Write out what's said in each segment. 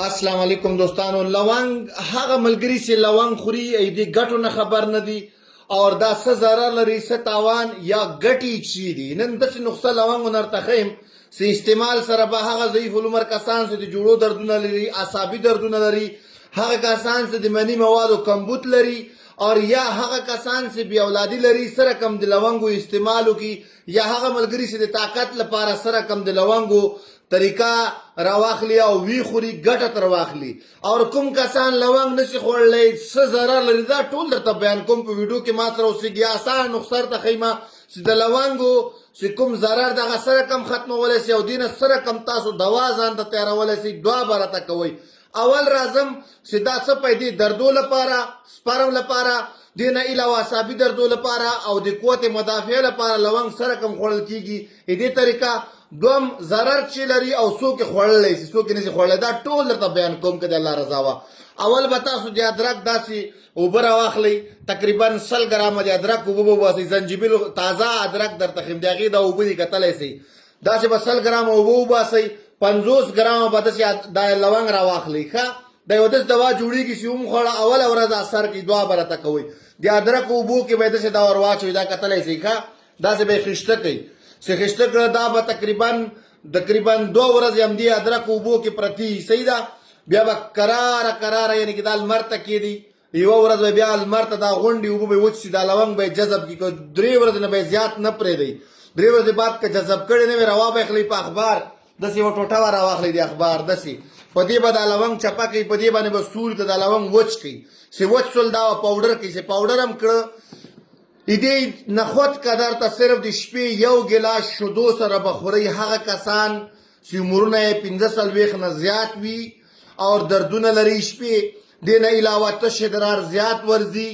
السلام علیکم دوستانو. لونګ هغه ملګری چې لونګ خوري دې ګټو نه خبر نه دي او دا څه ضرر لري څه تاوان یا ګټې چی دي. نن داسې نقصه لونګ ورته ښیم چې استعمال سره به هغه ضعیف العمر کسان چې د جوړو دردونه لري، اعصابي دردونه لري، هغه کسان چې د مني موادو کمبود لري او یا هغه کسان چې بې اولادي لري سره کم د لونګو استعمال وکړي، یا هغه ملګري چې د طاقت لپاره سره کم د لونګو طریقه راواخلي او وی خوري ګټه تر واخلي. او کوم کسان لونګ نشي خوړلی څه ضرر لري دا ټول درته بیان کوم په ویډیو کې. ما سره اوسېږي اسان نقصه درته ښیمه چې د لونګو چې کوم ضرر دغه سره کم ختمولی سي او دې نه سره کم تاسو دوا ځان ته تیارولی سي. دعا به راته کوئ. اول راځم چې دا څه پیدې دردو لپاره، سپرم لپاره، دې نه علاوه اعصابي دردو لپاره او د قوت مدافع لپاره لونګ سره کم خوړل کېږي. دې طریقه دوم ضرر چې لري او څوک یې خوړلی سي څوک یې نشي خوړلی دا ټول درته بیان کوم که د الله رضا وه. اول به تاسو د ادرک داسې اوبه راواخلئ، تقریبا 100 ګرامه د ادرک اوبه به وباسئ. زنجبیل تازه ادرک درته ښیم، د هغې دا اوبه دي کتلی سئ. داسې به 100 ګرامه اوبه وباسئ. 50 ګرامه به داسې دا لونګ راواخلئ. ښه د یو داسې دوا جوړېږي چې ومخوړه اوله ورځ اثر کوي. دعا به راته کوئ. د ادرک اوبو کې به یې داسې دا ور واچوئ، دا کتلی سئ. ښه داسې به یې خیشته کوئ. چې خیشته کړه دا به تقریبا 2 ورځې همدې ادرک اوبو کې پرتې صحیح ده. بیا به کراره یعنې که دا لمر ته کېدي، یوه ورځ به بیا لمر ته دا غونډې اوبه به یې وچ شي، دا لونګ به یې جذب کړي. که 3 ورځې نه به یې زیات نه پرېږدئ. 3 ورځې بعد که جذب کړی نه وي روا به یې خلئ په اخبار داسې یوه ټوټه به راواخلئ د اخبار داسې په دې به دا لونګ چپه کوئ، په دې باندې به سوري ته دا لونګ وچ کړئ. چې وچ شول دا به پاوډر کړئ. چې پاوډر هم کړه دې نخود قدر ته صرف د شپې 1 ګیلاس شیدو سره به خورئ. هغه کسان چې عمرونه یې 45 نه زیات وي او دردونه لري شپې، دې نه علاوه تش ادرار زیات ورځي،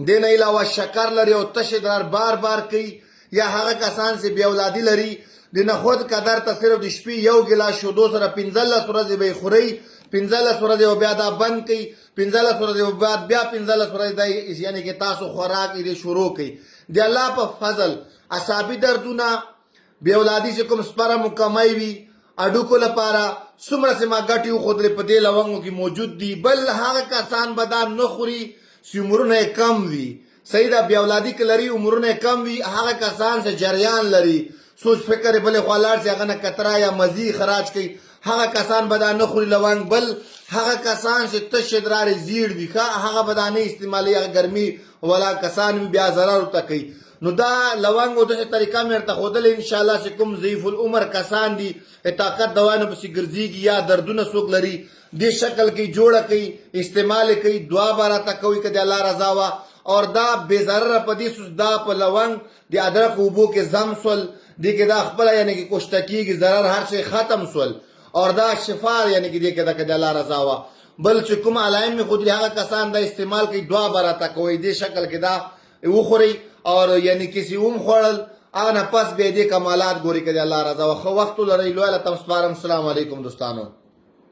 دې نه علاوه شکر لري او تش ادرار بار بار کوي، یا هغه کسان چې بې اولادي لري د نخود قدر ته صرف د شپې 1 ګیلاس شیدو سره 15 ورځې به یې خورئ. 15 ورځې به بیا دا بند کړئ. 15 ورځې به بعد بیا 15 ورځې دا یعنې کې تاسو خوراک یې شروع کړئ. د الله په فضل اعصابي دردونه، بې اولادي چې کوم سپرم کمی وي، اډوکو لپاره څومره چې ما ګټې وښودلې په دې لونګو کې موجود دي. بل هغه کسان به دا نه خوري چې عمرونه یې کم وي. صحیح ده، بې اولادي که لري عمرونه یې کم وي، هغه کسان چې جریان لري، سوچ فکر یې بلې خوا لاړ شي، هغه نه کتره یا مزي خراج کوي، هغه کسان به دا نه خوري لونګ. بل هغه کسان چې تش ادرار یې زیړ وي هغه به دا نه استعمالوي، هغه ګرمي والا کسان وي بیا ضرر ورته کوي. نو دا لونګ او داسې طریقه مې ورته ښودلې انشاءالله چې کوم ضعیف العمر کسان دي طاقت دوانو پسې ګرځېږي یا دردونه څوک لري دې شکل کې جوړه کوي، استعمال یې کوي. دعا به راته کوئ که د الله رضا وه. اور دا بې ضرره په دې سوس دا په لونګ د ادرک اوبو کې ضم سول، دې کې دا خپله یعنې کې کوشته کېږي، ضرر هر شی ختم سول اور دا شفا یعنې کې دې کې دا که د الله رضا وه. بل چې کوم علایم مې ښودلي هغه کسان دا استعمال کوي. دعا به راته کوئ دې شکل کې دا وخورئ اور یعنی کسی اوم خوړل هغه نه پس بیا دې کمالات ګوري که د الله رضا وه. ښه وخت ولرئ. لویه له تم سپارم. السلام علیکم دوستانو.